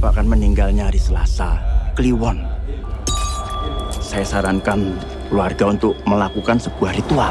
Bapak kan meninggalnya hari Selasa, Kliwon. Saya sarankan keluarga untuk melakukan sebuah ritual.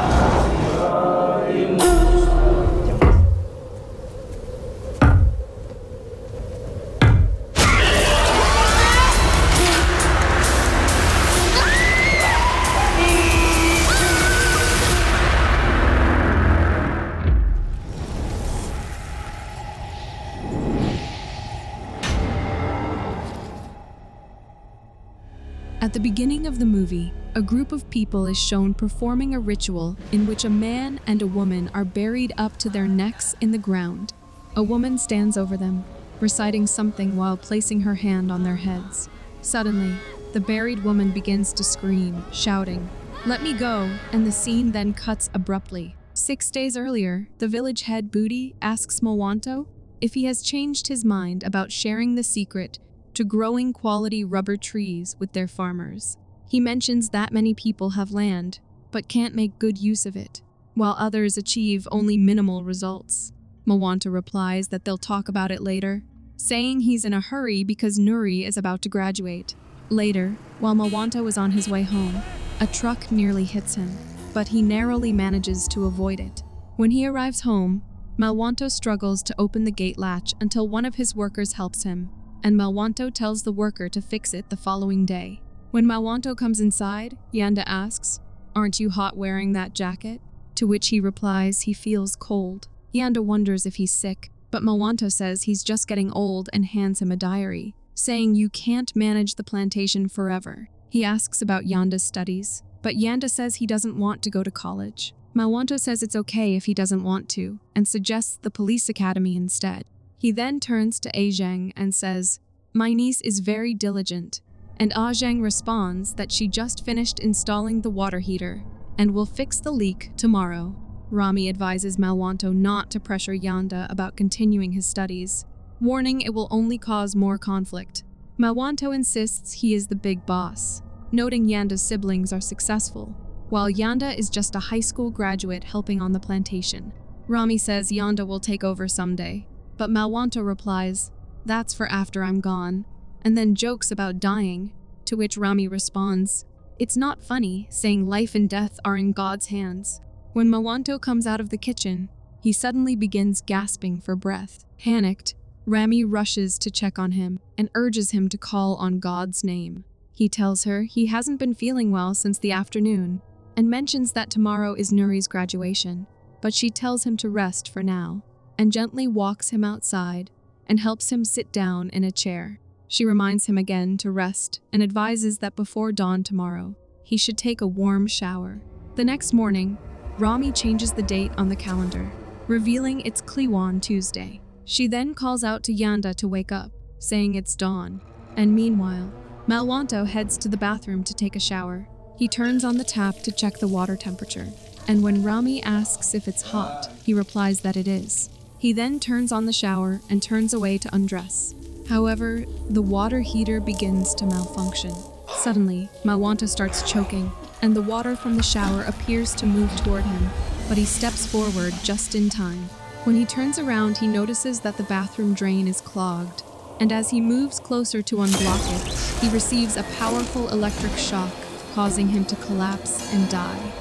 At the beginning of the movie, a group of people is shown performing a ritual in which a man and a woman are buried up to their necks in the ground. A woman stands over them, reciting something while placing her hand on their heads. Suddenly, the buried woman begins to scream, shouting, "Let me go," and the scene then cuts abruptly. 6 days earlier, the village head Budi asks Mawanto if he has changed his mind about sharing the secret to growing quality rubber trees with their farmers. He mentions that many people have land, but can't make good use of it, while others achieve only minimal results. Mawanto replies that they'll talk about it later, saying he's in a hurry because Nuri is about to graduate. Later, while Mawanto is on his way home, a truck nearly hits him, but he narrowly manages to avoid it. When he arrives home, Mawanto struggles to open the gate latch until one of his workers helps him, and Mawanto tells the worker to fix it the following day. When Mawanto comes inside, Yanda asks, "Aren't you hot wearing that jacket?" To which he replies he feels cold. Yanda wonders if he's sick, but Mawanto says he's just getting old and hands him a diary, saying you can't manage the plantation forever. He asks about Yanda's studies, but Yanda says he doesn't want to go to college. Mawanto says it's okay if he doesn't want to, and suggests the police academy instead. He then turns to Zhang and says, "My niece is very diligent," and Zhang responds that she just finished installing the water heater and will fix the leak tomorrow. Rami advises Mawanto not to pressure Yanda about continuing his studies, warning it will only cause more conflict. Mawanto insists he is the big boss, noting Yanda's siblings are successful, while Yanda is just a high school graduate helping on the plantation. Rami says Yanda will take over someday, but Mawanto replies, "That's for after I'm gone," and then jokes about dying, to which Rami responds, "It's not funny," saying life and death are in God's hands. When Mawanto comes out of the kitchen, he suddenly begins gasping for breath. Panicked, Rami rushes to check on him and urges him to call on God's name. He tells her he hasn't been feeling well since the afternoon and mentions that tomorrow is Nuri's graduation, but she tells him to rest for now and gently walks him outside and helps him sit down in a chair. She reminds him again to rest and advises that before dawn tomorrow, he should take a warm shower. The next morning, Rami changes the date on the calendar, revealing it's Kliwon Tuesday. She then calls out to Yanda to wake up, saying it's dawn. And meanwhile, Mawanto heads to the bathroom to take a shower. He turns on the tap to check the water temperature, and when Rami asks if it's hot, he replies that it is. He then turns on the shower and turns away to undress. However, the water heater begins to malfunction. Suddenly, Mawanto starts choking, and the water from the shower appears to move toward him, but he steps forward just in time. When he turns around, he notices that the bathroom drain is clogged, and as he moves closer to unblock it, he receives a powerful electric shock, causing him to collapse and die.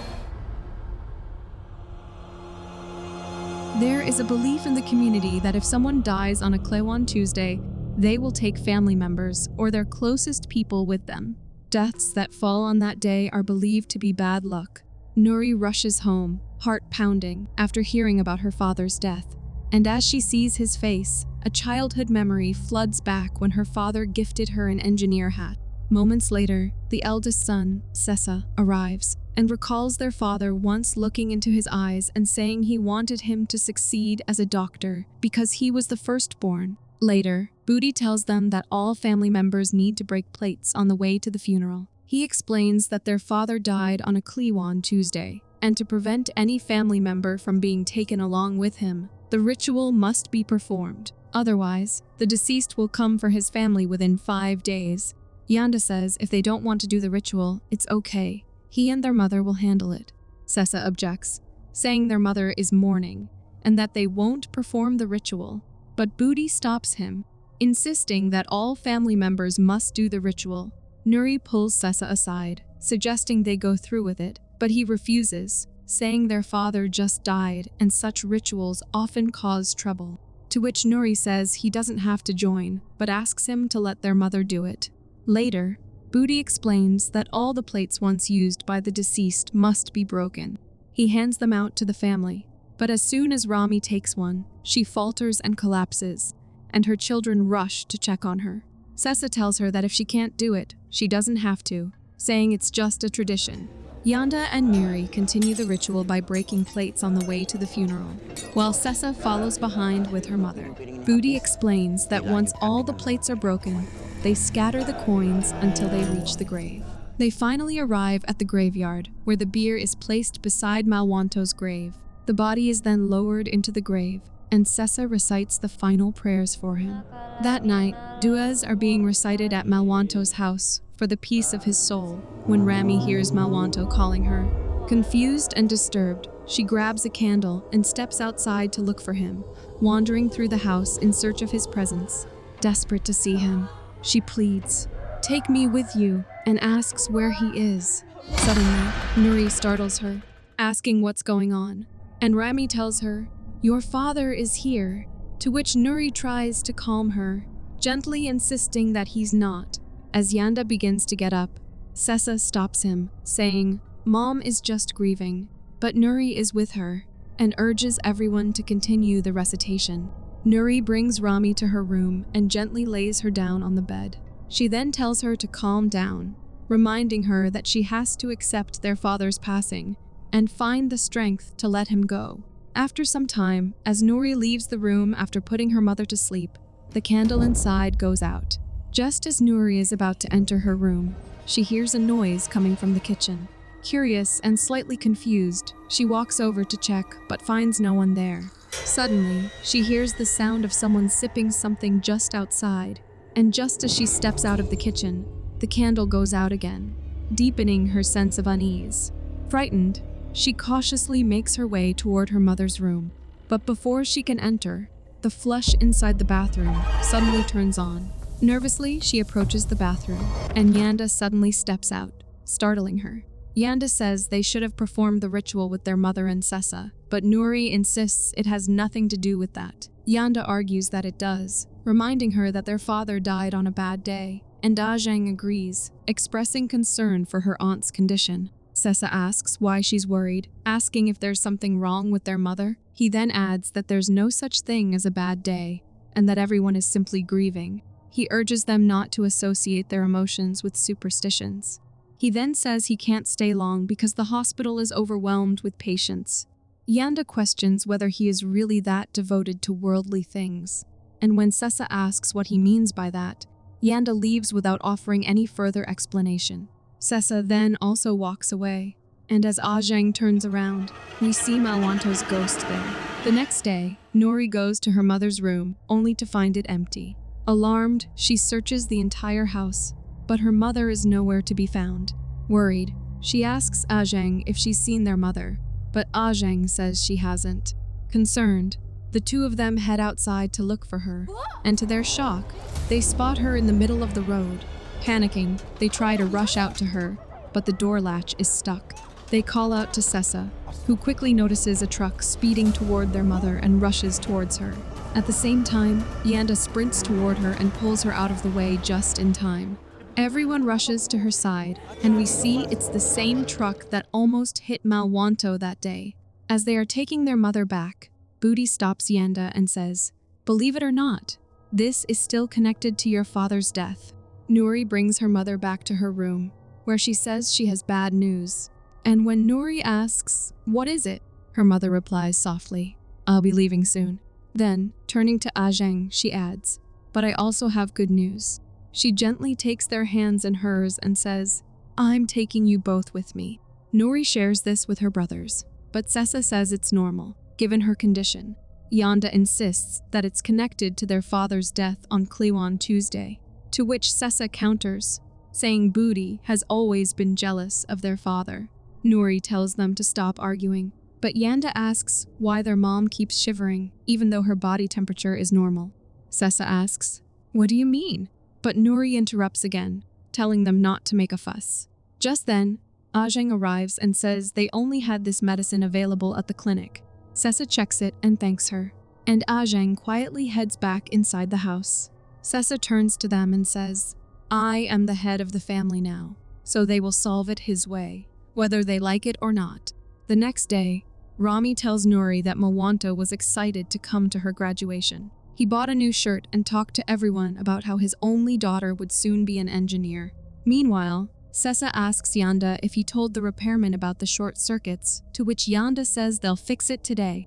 There is a belief in the community that if someone dies on a Kliwon Tuesday, they will take family members or their closest people with them. Deaths that fall on that day are believed to be bad luck. Nuri rushes home, heart pounding, after hearing about her father's death. And as she sees his face, a childhood memory floods back when her father gifted her an engineer hat. Moments later, the eldest son, Sessa, arrives and recalls their father once looking into his eyes and saying he wanted him to succeed as a doctor because he was the firstborn. Later, Budi tells them that all family members need to break plates on the way to the funeral. He explains that their father died on a Kliwon Tuesday, and to prevent any family member from being taken along with him, the ritual must be performed. Otherwise, the deceased will come for his family within 5 days. Yanda says if they don't want to do the ritual, it's okay. He and their mother will handle it. Sessa objects, saying their mother is mourning, and that they won't perform the ritual. But Budi stops him, insisting that all family members must do the ritual. Nuri pulls Sessa aside, suggesting they go through with it, but he refuses, saying their father just died and such rituals often cause trouble. To which Nuri says he doesn't have to join, but asks him to let their mother do it. Later, Booty explains that all the plates once used by the deceased must be broken. He hands them out to the family, but as soon as Rami takes one, she falters and collapses, and her children rush to check on her. Sessa tells her that if she can't do it, she doesn't have to, saying it's just a tradition. Yanda and Nuri continue the ritual by breaking plates on the way to the funeral, while Sessa follows behind with her mother. Booty explains that once all the plates are broken, they scatter the coins until they reach the grave. They finally arrive at the graveyard, where the bier is placed beside Malwanto's grave. The body is then lowered into the grave, and Sessa recites the final prayers for him. That night, duas are being recited at Malwanto's house for the peace of his soul when Rami hears Malwanto calling her. Confused and disturbed, she grabs a candle and steps outside to look for him, wandering through the house in search of his presence. Desperate to see him, she pleads, "Take me with you," and asks where he is. Suddenly, Nuri startles her, asking what's going on, and Rami tells her, "Your father is here," to which Nuri tries to calm her, gently insisting that he's not. As Yanda begins to get up, Sessa stops him, saying, "Mom is just grieving," but Nuri is with her, and urges everyone to continue the recitation. Nuri brings Rami to her room and gently lays her down on the bed. She then tells her to calm down, reminding her that she has to accept their father's passing and find the strength to let him go. After some time, as Nuri leaves the room after putting her mother to sleep, the candle inside goes out. Just as Nuri is about to enter her room, she hears a noise coming from the kitchen. Curious and slightly confused, she walks over to check but finds no one there. Suddenly, she hears the sound of someone sipping something just outside, and just as she steps out of the kitchen, the candle goes out again, deepening her sense of unease. Frightened, she cautiously makes her way toward her mother's room, but before she can enter, the flush inside the bathroom suddenly turns on. Nervously, she approaches the bathroom, and Yanda suddenly steps out, startling her. Yanda says they should have performed the ritual with their mother and Sessa, but Nuri insists it has nothing to do with that. Yanda argues that it does, reminding her that their father died on a bad day, and Ajang agrees, expressing concern for her aunt's condition. Sessa asks why she's worried, asking if there's something wrong with their mother. He then adds that there's no such thing as a bad day, and that everyone is simply grieving. He urges them not to associate their emotions with superstitions. He then says he can't stay long because the hospital is overwhelmed with patients. Yanda questions whether he is really that devoted to worldly things, and when Sessa asks what he means by that, Yanda leaves without offering any further explanation. Sessa then also walks away, and as Ajang turns around, we see Malwanto's ghost there. The next day, Nuri goes to her mother's room, only to find it empty. Alarmed, she searches the entire house, but her mother is nowhere to be found. Worried, she asks Ajang if she's seen their mother, but Ajang says she hasn't. Concerned, the two of them head outside to look for her, and to their shock, they spot her in the middle of the road. Panicking, they try to rush out to her, but the door latch is stuck. They call out to Sessa, who quickly notices a truck speeding toward their mother and rushes towards her. At the same time, Yanda sprints toward her and pulls her out of the way just in time. Everyone rushes to her side, and we see it's the same truck that almost hit Malwanto that day. As they are taking their mother back, Booty stops Yanda and says, "Believe it or not, this is still connected to your father's death." Nuri brings her mother back to her room, where she says she has bad news. And when Nuri asks, "What is it?" her mother replies softly, "I'll be leaving soon." Then, turning to Ajang, she adds, "But I also have good news." She gently takes their hands in hers and says, "I'm taking you both with me." Nuri shares this with her brothers, but Sessa says it's normal, given her condition. Yanda insists that it's connected to their father's death on Kliwon Tuesday, to which Sessa counters, saying Booty has always been jealous of their father. Nuri tells them to stop arguing, but Yanda asks why their mom keeps shivering, even though her body temperature is normal. Sessa asks, What do you mean? But Nuri interrupts again, telling them not to make a fuss. Just then, Ajeng arrives and says they only had this medicine available at the clinic. Sessa checks it and thanks her, and Ajeng quietly heads back inside the house. Sessa turns to them and says, I am the head of the family now, so they will solve it his way, whether they like it or not. The next day, Rami tells Nuri that Mawanta was excited to come to her graduation. He bought a new shirt and talked to everyone about how his only daughter would soon be an engineer. Meanwhile, Sessa asks Yanda if he told the repairman about the short circuits, to which Yanda says they'll fix it today.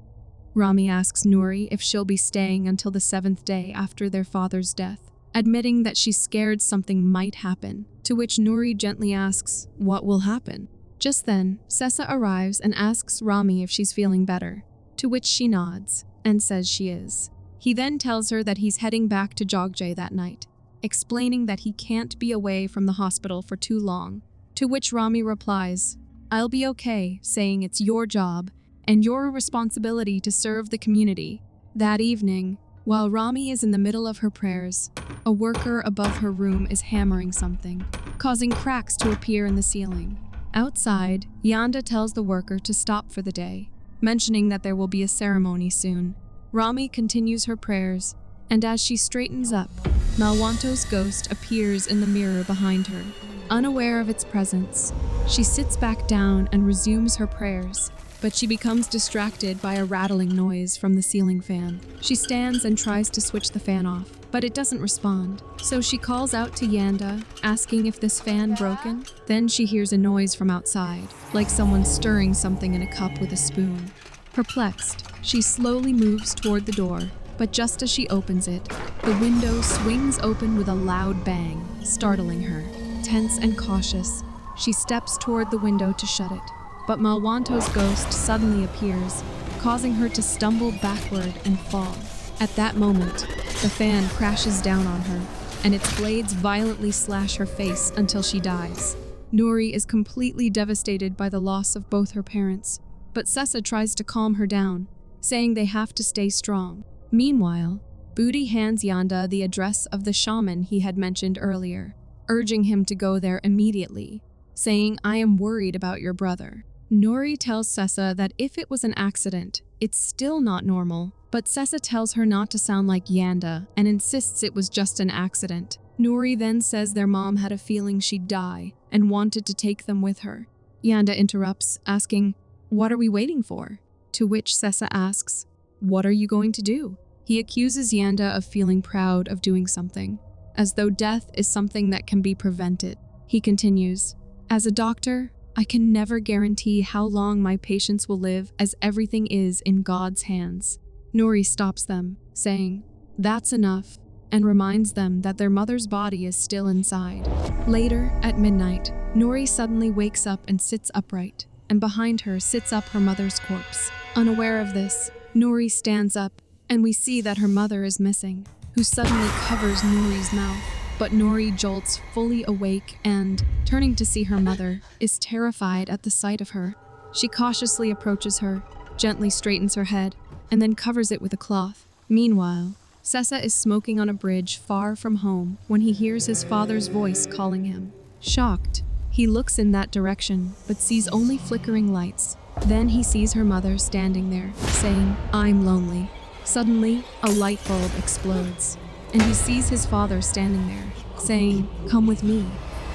Rami asks Nuri if she'll be staying until the 7th day after their father's death, admitting that she's scared something might happen, to which Nuri gently asks, what will happen? Just then, Sessa arrives and asks Rami if she's feeling better, to which she nods and says she is. He then tells her that he's heading back to Jogjae that night, explaining that he can't be away from the hospital for too long, to which Rami replies, I'll be okay, saying it's your job and your responsibility to serve the community. That evening, while Rami is in the middle of her prayers, a worker above her room is hammering something, causing cracks to appear in the ceiling. Outside, Yanda tells the worker to stop for the day, mentioning that there will be a ceremony soon. Rami continues her prayers, and as she straightens up, Malwanto's ghost appears in the mirror behind her. Unaware of its presence, she sits back down and resumes her prayers, but she becomes distracted by a rattling noise from the ceiling fan. She stands and tries to switch the fan off, but it doesn't respond. So she calls out to Yanda, asking if this fan broken. Then she hears a noise from outside, like someone stirring something in a cup with a spoon. Perplexed, she slowly moves toward the door, but just as she opens it, the window swings open with a loud bang, startling her. Tense and cautious, she steps toward the window to shut it, but Malwanto's ghost suddenly appears, causing her to stumble backward and fall. At that moment, the fan crashes down on her, and its blades violently slash her face until she dies. Nuri is completely devastated by the loss of both her parents, but Sessa tries to calm her down, saying they have to stay strong. Meanwhile, Booty hands Yanda the address of the shaman he had mentioned earlier, urging him to go there immediately, saying, I am worried about your brother. Nuri tells Sessa that if it was an accident, it's still not normal, but Sessa tells her not to sound like Yanda and insists it was just an accident. Nuri then says their mom had a feeling she'd die and wanted to take them with her. Yanda interrupts, asking, what are we waiting for? To which Sessa asks, what are you going to do? He accuses Yanda of feeling proud of doing something, as though death is something that can be prevented. He continues, as a doctor, I can never guarantee how long my patients will live, as everything is in God's hands. Nuri stops them, saying, that's enough, and reminds them that their mother's body is still inside. Later, at midnight, Nuri suddenly wakes up and sits upright, and behind her sits up her mother's corpse. Unaware of this, Nuri stands up, and we see that her mother is missing, who suddenly covers Nuri's mouth. But Nuri jolts fully awake and, turning to see her mother, is terrified at the sight of her. She cautiously approaches her, gently straightens her head, and then covers it with a cloth. Meanwhile, Sessa is smoking on a bridge far from home when he hears his father's voice calling him. Shocked, he looks in that direction, but sees only flickering lights. Then he sees her mother standing there, saying, I'm lonely. Suddenly, a light bulb explodes, and he sees his father standing there, saying, come with me.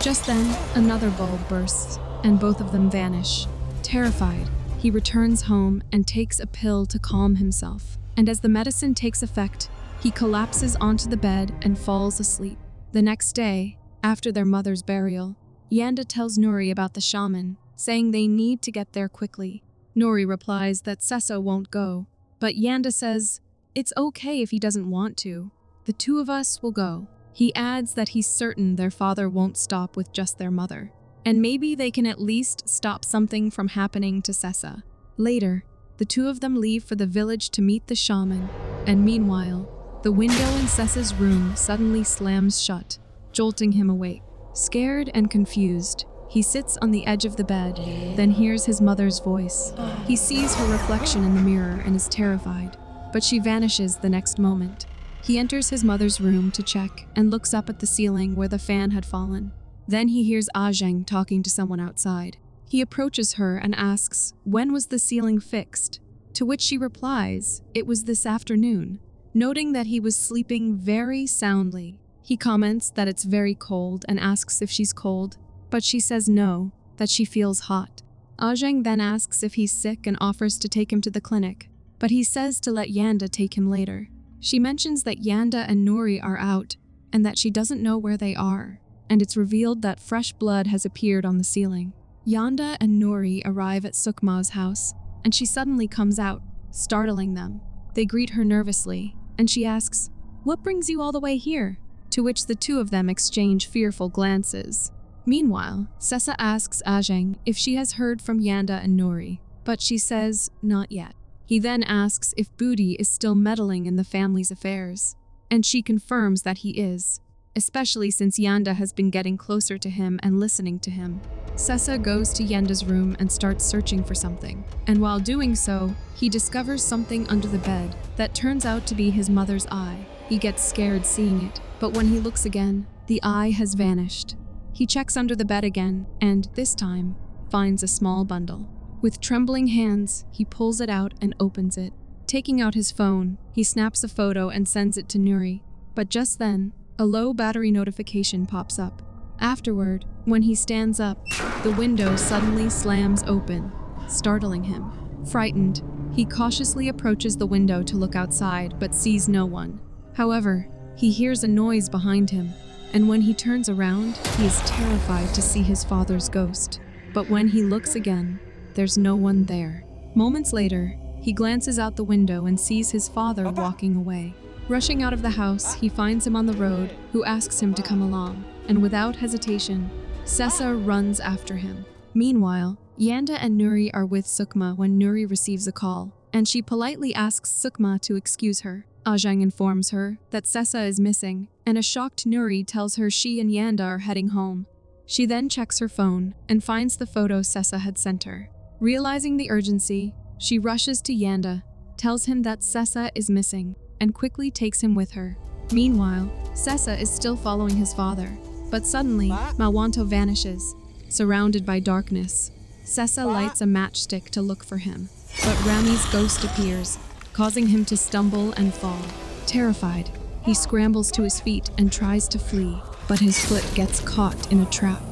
Just then, another bulb bursts, and both of them vanish. Terrified, he returns home and takes a pill to calm himself. And as the medicine takes effect, he collapses onto the bed and falls asleep. The next day, after their mother's burial, Yanda tells Nuri about the shaman, saying they need to get there quickly. Nuri replies that Sessa won't go, but Yanda says, it's okay if he doesn't want to. The two of us will go. He adds that he's certain their father won't stop with just their mother, and maybe they can at least stop something from happening to Sessa. Later, the two of them leave for the village to meet the shaman, and meanwhile, the window in Sessa's room suddenly slams shut, jolting him awake. Scared and confused, he sits on the edge of the bed, then hears his mother's voice. He sees her reflection in the mirror and is terrified, but she vanishes the next moment. He enters his mother's room to check and looks up at the ceiling where the fan had fallen. Then he hears Zheng talking to someone outside. He approaches her and asks, when was the ceiling fixed? To which she replies, it was this afternoon, noting that he was sleeping very soundly. He comments that it's very cold and asks if she's cold, but she says no, that she feels hot. Zheng then asks if he's sick and offers to take him to the clinic, but he says to let Yanda take him later. She mentions that Yanda and Nuri are out and that she doesn't know where they are, and it's revealed that fresh blood has appeared on the ceiling. Yanda and Nuri arrive at Sukma's house, and she suddenly comes out, startling them. They greet her nervously, and she asks, "What brings you all the way here?" To which the two of them exchange fearful glances. Meanwhile, Sessa asks Zheng if she has heard from Yanda and Nuri, but she says not yet. He then asks if Budi is still meddling in the family's affairs, and she confirms that he is, especially since Yanda has been getting closer to him and listening to him. Sessa goes to Yanda's room and starts searching for something, and while doing so, he discovers something under the bed that turns out to be his mother's eye. He gets scared seeing it, but when he looks again, the eye has vanished. He checks under the bed again, and, this time, finds a small bundle. With trembling hands, he pulls it out and opens it. Taking out his phone, he snaps a photo and sends it to Nuri, but just then, a low battery notification pops up. Afterward, when he stands up, the window suddenly slams open, startling him. Frightened, he cautiously approaches the window to look outside but sees no one. However, he hears a noise behind him, and when he turns around, he is terrified to see his father's ghost. But when he looks again, there's no one there. Moments later, he glances out the window and sees his father walking away. Rushing out of the house, he finds him on the road, who asks him to come along, and without hesitation, Sessa runs after him. Meanwhile, Yanda and Nuri are with Sukma when Nuri receives a call, and she politely asks Sukma to excuse her. Zheng informs her that Sessa is missing, and a shocked Nuri tells her she and Yanda are heading home. She then checks her phone and finds the photo Sessa had sent her. Realizing the urgency, she rushes to Yanda, tells him that Sessa is missing, and quickly takes him with her. Meanwhile, Sessa is still following his father, but suddenly, Mawanto vanishes. Surrounded by darkness, Sessa lights a matchstick to look for him, but Rami's ghost appears, causing him to stumble and fall. Terrified, he scrambles to his feet and tries to flee, but his foot gets caught in a trap.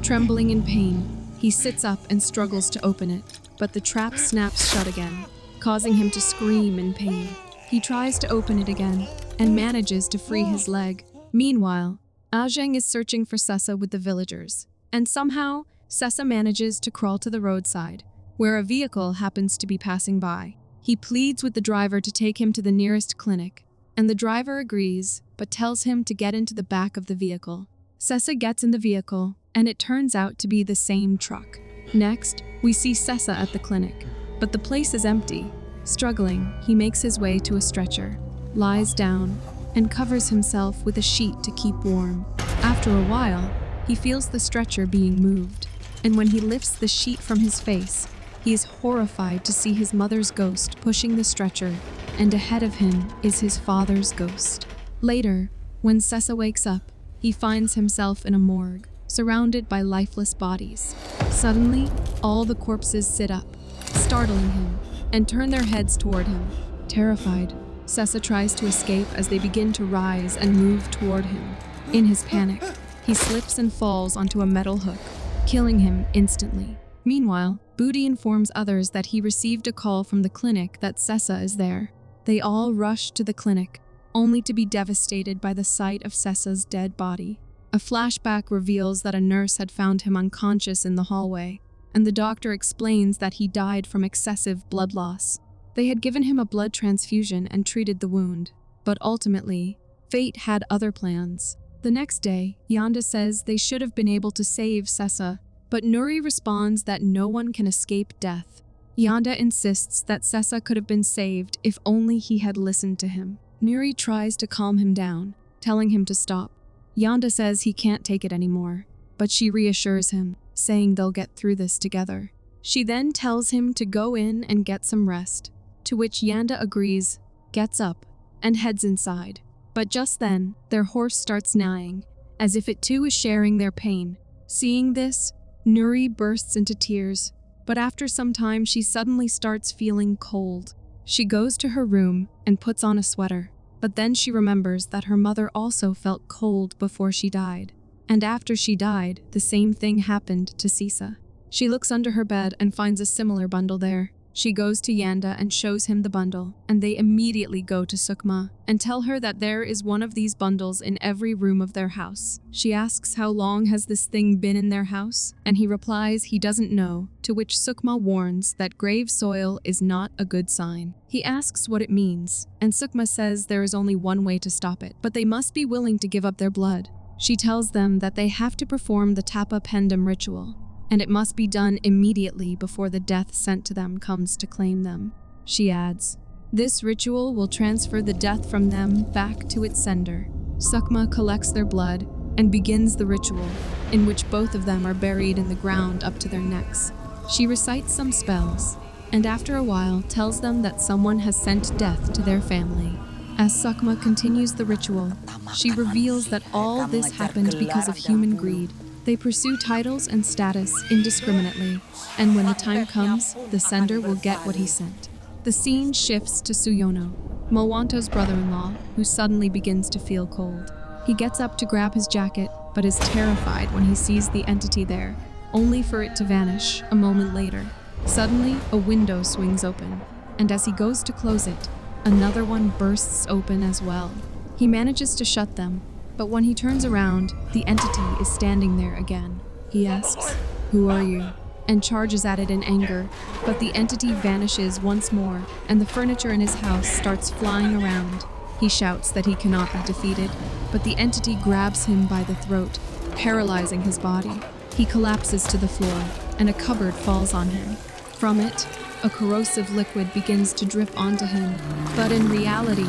Trembling in pain, he sits up and struggles to open it, but the trap snaps shut again, causing him to scream in pain. He tries to open it again and manages to free his leg. Meanwhile, Zheng is searching for Sessa with the villagers, and somehow, Sessa manages to crawl to the roadside, where a vehicle happens to be passing by. He pleads with the driver to take him to the nearest clinic, and the driver agrees, but tells him to get into the back of the vehicle. Sessa gets in the vehicle, and it turns out to be the same truck. Next, we see Sessa at the clinic, but the place is empty. Struggling, he makes his way to a stretcher, lies down, and covers himself with a sheet to keep warm. After a while, he feels the stretcher being moved, and when he lifts the sheet from his face, he is horrified to see his mother's ghost pushing the stretcher, and ahead of him is his father's ghost. Later, when Sessa wakes up, he finds himself in a morgue, surrounded by lifeless bodies. Suddenly, all the corpses sit up, startling him, and turn their heads toward him. Terrified, Sessa tries to escape as they begin to rise and move toward him. In his panic, he slips and falls onto a metal hook, killing him instantly. Meanwhile, Budi informs others that he received a call from the clinic that Sessa is there. They all rush to the clinic, only to be devastated by the sight of Sessa's dead body. A flashback reveals that a nurse had found him unconscious in the hallway, and the doctor explains that he died from excessive blood loss. They had given him a blood transfusion and treated the wound, but ultimately, fate had other plans. The next day, Yanda says they should have been able to save Sessa, but Nuri responds that no one can escape death. Yanda insists that Sessa could have been saved if only he had listened to him. Nuri tries to calm him down, telling him to stop. Yanda says he can't take it anymore, but she reassures him, saying they'll get through this together. She then tells him to go in and get some rest, to which Yanda agrees, gets up, and heads inside. But just then, their horse starts neighing, as if it too is sharing their pain. Seeing this, Nuri bursts into tears, but after some time she suddenly starts feeling cold. She goes to her room and puts on a sweater, but then she remembers that her mother also felt cold before she died. And after she died, the same thing happened to Sisa. She looks under her bed and finds a similar bundle there. She goes to Yanda and shows him the bundle, and they immediately go to Sukma and tell her that there is one of these bundles in every room of their house. She asks how long has this thing been in their house, and he replies he doesn't know, to which Sukma warns that grave soil is not a good sign. He asks what it means, and Sukma says there is only one way to stop it, but they must be willing to give up their blood. She tells them that they have to perform the Tapa Pendam ritual, and it must be done immediately before the death sent to them comes to claim them. She adds, this ritual will transfer the death from them back to its sender. Sukma collects their blood and begins the ritual, in which both of them are buried in the ground up to their necks. She recites some spells, and after a while tells them that someone has sent death to their family. As Sukma continues the ritual, she reveals that all this happened because of human greed. They pursue titles and status indiscriminately, and when the time comes, the sender will get what he sent. The scene shifts to Suyono, Mowanto's brother-in-law, who suddenly begins to feel cold. He gets up to grab his jacket, but is terrified when he sees the entity there, only for it to vanish a moment later. Suddenly, a window swings open, and as he goes to close it, another one bursts open as well. He manages to shut them, but when he turns around, the entity is standing there again. He asks, "Who are you?" and charges at it in anger, but the entity vanishes once more, and the furniture in his house starts flying around. He shouts that he cannot be defeated, but the entity grabs him by the throat, paralyzing his body. He collapses to the floor, and a cupboard falls on him. From it, a corrosive liquid begins to drip onto him, but in reality,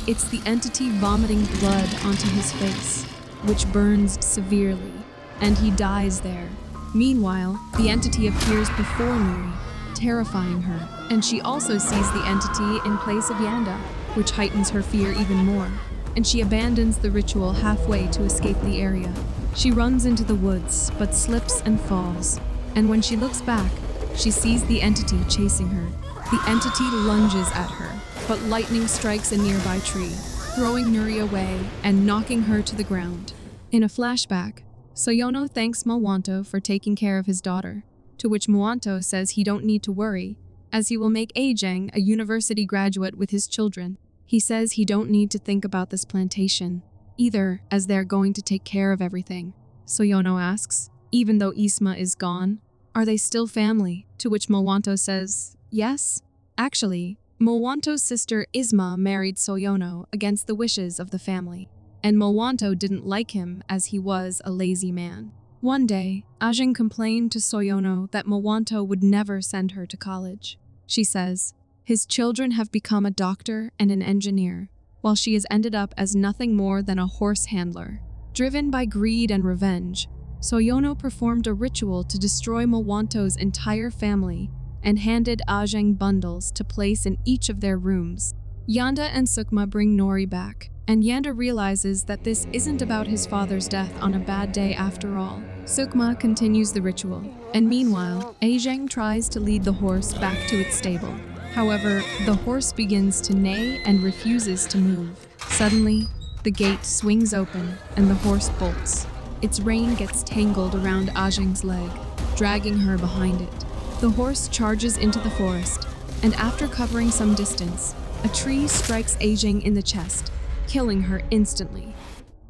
it's the entity vomiting blood onto his face, which burns severely, and he dies there. Meanwhile, the entity appears before Nuri, terrifying her, and she also sees the entity in place of Yanda, which heightens her fear even more, and she abandons the ritual halfway to escape the area. She runs into the woods, but slips and falls, and when she looks back, she sees the entity chasing her. The entity lunges at her, but lightning strikes a nearby tree, throwing Nuri away and knocking her to the ground. In a flashback, Soyono thanks Mowanto for taking care of his daughter, to which Mowanto says he don't need to worry, as he will make Ajeng a university graduate with his children. He says he don't need to think about this plantation, either, as they're going to take care of everything. Soyono asks, even though Isma is gone, are they still family? To which Mowanto says, yes. Actually, Mowanto's sister Isma married Soyono against the wishes of the family, and Mowanto didn't like him as he was a lazy man. One day, Ajeng complained to Soyono that Mowanto would never send her to college. She says, his children have become a doctor and an engineer, while she has ended up as nothing more than a horse handler. Driven by greed and revenge, Soyono performed a ritual to destroy Mowanto's entire family and handed Ajeng bundles to place in each of their rooms. Yanda and Sukma bring Nori back, and Yanda realizes that this isn't about his father's death on a bad day after all. Sukma continues the ritual, and meanwhile, Ajeng tries to lead the horse back to its stable. However, the horse begins to neigh and refuses to move. Suddenly, the gate swings open and the horse bolts. Its rein gets tangled around Ajeng's leg, dragging her behind it. The horse charges into the forest, and after covering some distance, a tree strikes Ajeng in the chest, killing her instantly.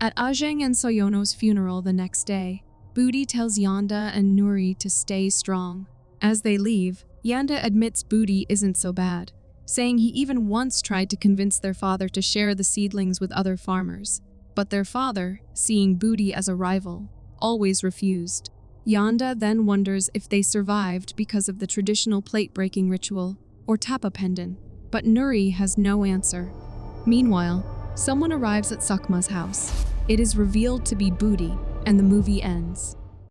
At Ajeng and Soyono's funeral the next day, Budi tells Yanda and Nuri to stay strong. As they leave, Yanda admits Budi isn't so bad, saying he even once tried to convince their father to share the seedlings with other farmers. But their father, seeing Budi as a rival, always refused. Yanda then wonders if they survived because of the traditional plate-breaking ritual or tapa pendant, but Nuri has no answer. Meanwhile, someone arrives at Sukma's house. It is revealed to be Budi, and the movie ends.